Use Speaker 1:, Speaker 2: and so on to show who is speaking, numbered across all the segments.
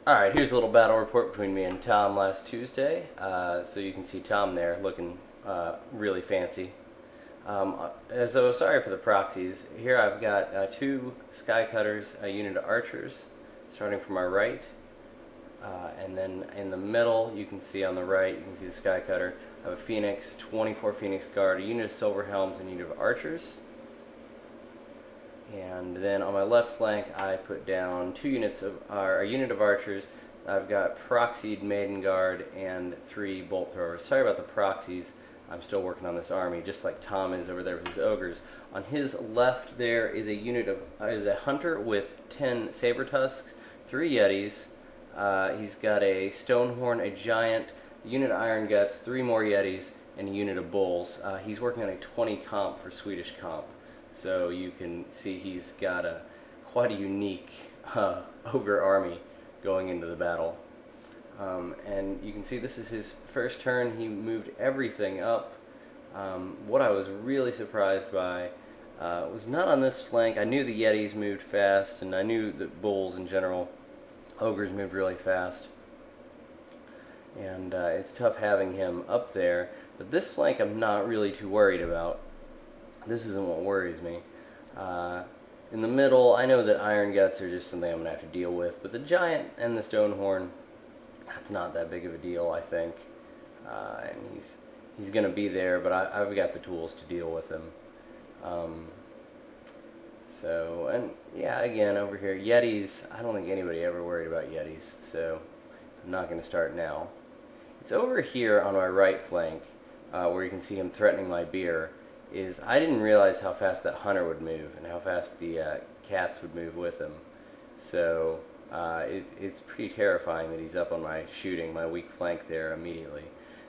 Speaker 1: Alright, here's a little battle report between me and Tom last Tuesday. So you can see Tom there looking really fancy. So sorry for the proxies. Here I've got two Sky Cutters, a unit of Archers, starting from my right. And then in the middle, you can see on the right, you can see the Sky Cutter. I have a Phoenix, 24 Phoenix Guard, a unit of Silver Helms, and a unit of Archers. And then on my left flank, I put down two units of a unit of archers. I've got proxied Maiden Guard and 3 bolt throwers. Sorry about the proxies. I'm still working on this army, just like Tom is over there with his ogres. On his left, there is a unit of a hunter with 10 saber tusks, 3 yetis. He's got a Stonehorn, a giant, a unit of iron guts, 3 more yetis, and a unit of bulls. He's working on a 20 comp for Swedish comp. So you can see he's got quite a unique ogre army going into the battle. And you can see this is his first turn. He moved everything up. What I was really surprised by was not on this flank. I knew the yetis moved fast, and I knew that bulls in general, ogres moved really fast. And it's tough having him up there. But this flank I'm not really too worried about. This isn't what worries me. In the middle, I know that iron guts are just something I'm going to have to deal with, but the giant and the Stonehorn, that's not that big of a deal, I think. And he's going to be there, but I've got the tools to deal with him. And yeah, again, over here, yetis, I don't think anybody ever worried about yetis, so I'm not going to start now. It's over here on my right flank, where you can see him threatening my beer. I didn't realize how fast that hunter would move and how fast the cats would move with him. So it's pretty terrifying that he's up on my shooting, my weak flank there immediately.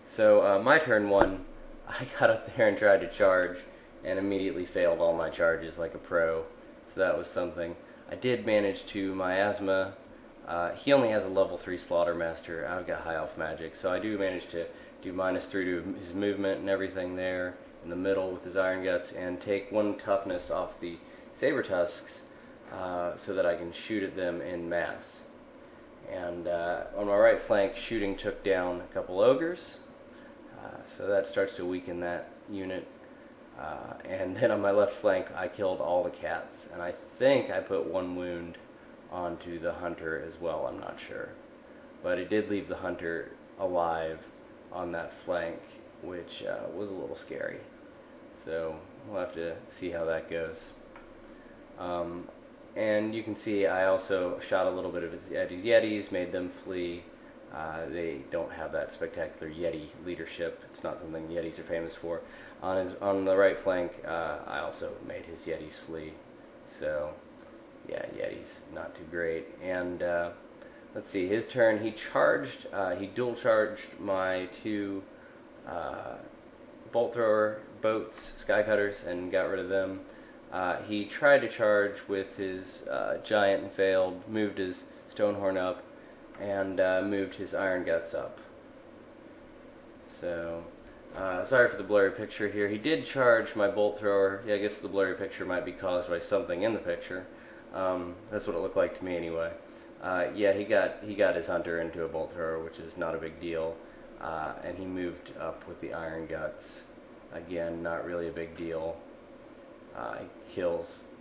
Speaker 1: So my turn 1, I got up there and tried to charge and immediately failed all my charges like a pro. So that was something. I did manage to miasma. He only has a level 3 Slaughtermaster. I've got high elf magic, so I do manage to do -3 to his movement and everything there in the middle with his iron guts, and take 1 toughness off the saber tusks so that I can shoot at them in mass. And on my right flank, shooting took down a couple ogres, so that starts to weaken that unit. And then on my left flank, I killed all the cats, and I think I put 1 wound onto the hunter as well. I'm not sure, but it did leave the hunter alive on that flank, which was a little scary. So we'll have to see how that goes. And you can see I also shot a little bit of his yetis, made them flee. They don't have that spectacular yeti leadership. It's not something yetis are famous for. On the right flank, I also made his yetis flee. So yeah, yetis not too great. And let's see, his turn, he charged, he dual charged my 2 bolt thrower boats, Sky Cutters, and got rid of them. He tried to charge with his giant and failed, moved his Stonehorn up, and moved his iron guts up. So, sorry for the blurry picture here. He did charge my bolt thrower. Yeah, I guess the blurry picture might be caused by something in the picture. That's what it looked like to me anyway. Yeah, he got his hunter into a bolt thrower, which is not a big deal. And he moved up with the iron guts. Again, not really a big deal.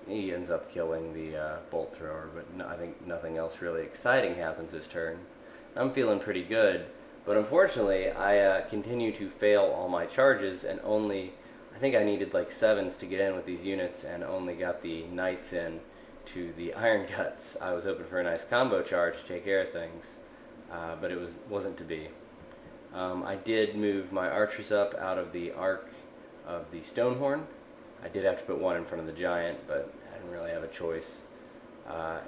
Speaker 1: He ends up killing the bolt thrower, but I think nothing else really exciting happens this turn. I'm feeling pretty good, but unfortunately I continue to fail all my charges, and I think I needed like 7s to get in with these units, and only got the knights in to the iron guts. I was hoping for a nice combo charge to take care of things, but it wasn't to be. I did move my archers up out of the arc of the Stonehorn. I did have to put 1 in front of the giant, but I didn't really have a choice.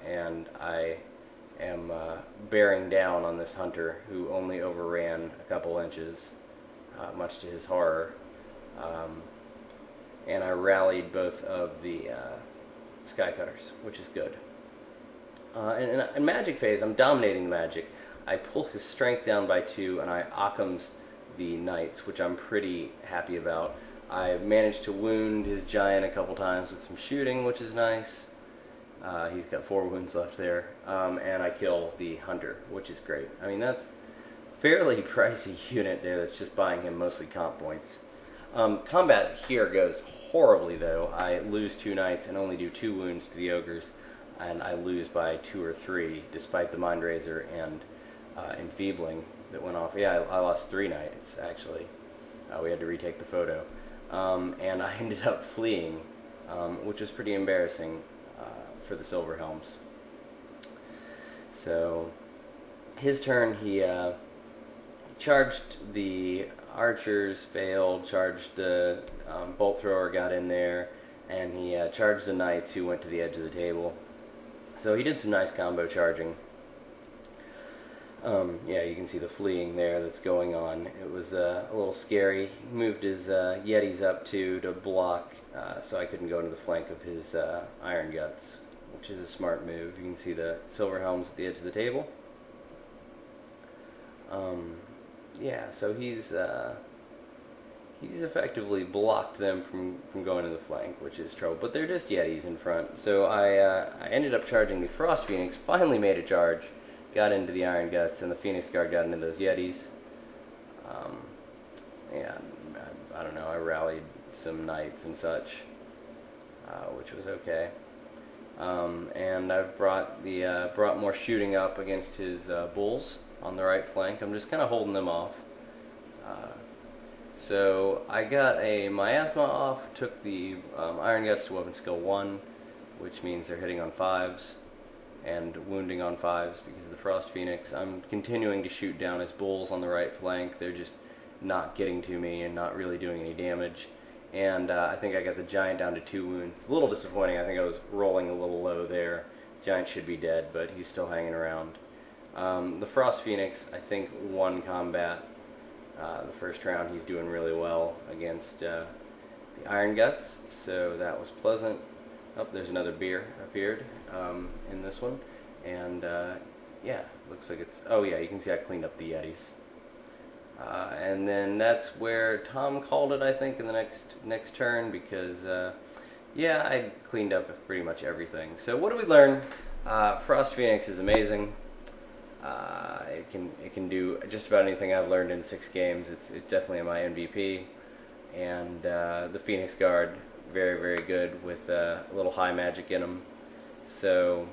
Speaker 1: And I am bearing down on this hunter who only overran a couple inches, much to his horror. And I rallied both of the Sky Cutters, which is good. In Magic phase, I'm dominating the Magic. I pull his strength down by 2, and I Occam's the knights, which I'm pretty happy about. I managed to wound his giant a couple times with some shooting, which is nice. He's got 4 wounds left there, and I kill the hunter, which is great. I mean, that's fairly pricey unit there that's just buying him mostly comp points. Combat here goes horribly though. I lose 2 knights and only do 2 wounds to the ogres, and I lose by 2 or 3 despite the mind razor and enfeebling that went off. Yeah, I lost 3 knights actually. We had to retake the photo, and I ended up fleeing, which was pretty embarrassing for the Silver Helms. So his turn, he charged the archers, failed, charged the bolt thrower, got in there, and he charged the knights who went to the edge of the table. So he did some nice combo charging. Yeah, you can see the fleeing there that's going on. It was a little scary. He moved his Yetis up to block, so I couldn't go into the flank of his Iron Guts, which is a smart move. You can see the Silver Helms at the edge of the table. Yeah, so he's effectively blocked them from going to the flank, which is trouble. But they're just Yetis in front. So I ended up charging the Frost Phoenix, finally made a charge, got into the Iron Guts, and the Phoenix Guard got into those Yetis. Yeah, I don't know, I rallied some knights and such, which was okay. And I've brought more shooting up against his bulls on the right flank. I'm just kind of holding them off. So I got a miasma off, took the Iron Guts to weapon skill 1, which means they're hitting on 5s and wounding on 5s because of the Frost Phoenix. I'm continuing to shoot down his bulls on the right flank. They're just not getting to me and not really doing any damage. And I think I got the Giant down to 2 wounds. It's a little disappointing. I think I was rolling a little low there. Giant should be dead, but he's still hanging around. The Frost Phoenix, I think, won combat. The first round he's doing really well against the Iron Guts, so that was pleasant. Oh, there's another beer appeared in this one, and yeah, looks like it's, oh yeah, you can see I cleaned up the Yetis. And then that's where Tom called it, I think, in the next turn, because yeah, I cleaned up pretty much everything. So what do we learn? Frost Phoenix is amazing. It can do just about anything I've learned in 6 games. It's definitely my MVP. And the Phoenix Guard, very, very good with a little high magic in them. So